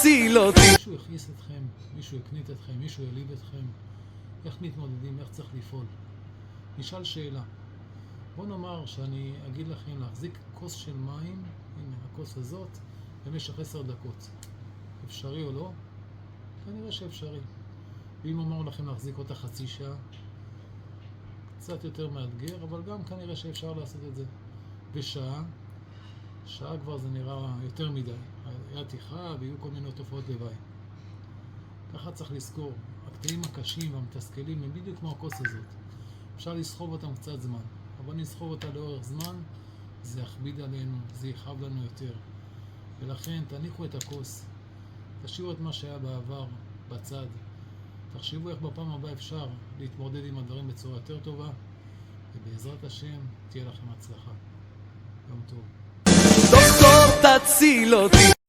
תציל אותי. מישהו יכניס אתכם, מישהו יקנית אתכם, מישהו יליב אתכם. איך מתמודדים, איך צריך לפעול? נשאל שאלה. בוא נאמר שאני אגיד לכם להחזיק כוס של מים, הנה הכוס הזאת, במשך 10 דקות. אפשרי או לא? כנראה שאפשרי. ואם אומר לכם להחזיק אותה חצי שעה, קצת יותר מאתגר, אבל גם כנראה שאפשר לעשות את זה. ושעה, שעה כבר זה נראה יותר מדי. היה תיכה ויהיו כל מיני תופעות לוואי. ככה צריך לזכור. הקטעים הקשים והמתסכלים הם בדיוק כמו הכוס הזאת. אפשר לסחוב אותם קצת זמן, אבל נסחוב אותה לאורך זמן, זה יכביד עלינו, זה יכאב לנו יותר. ולכן תניחו את הכוס, תשאירו את מה שהיה בעבר בצד, תחשבו איך בפעם הבאה אפשר להתמודד עם הדברים בצורה יותר טובה, ובעזרת השם תהיה לכם הצלחה. יום טוב. דוקטור תציל אותי.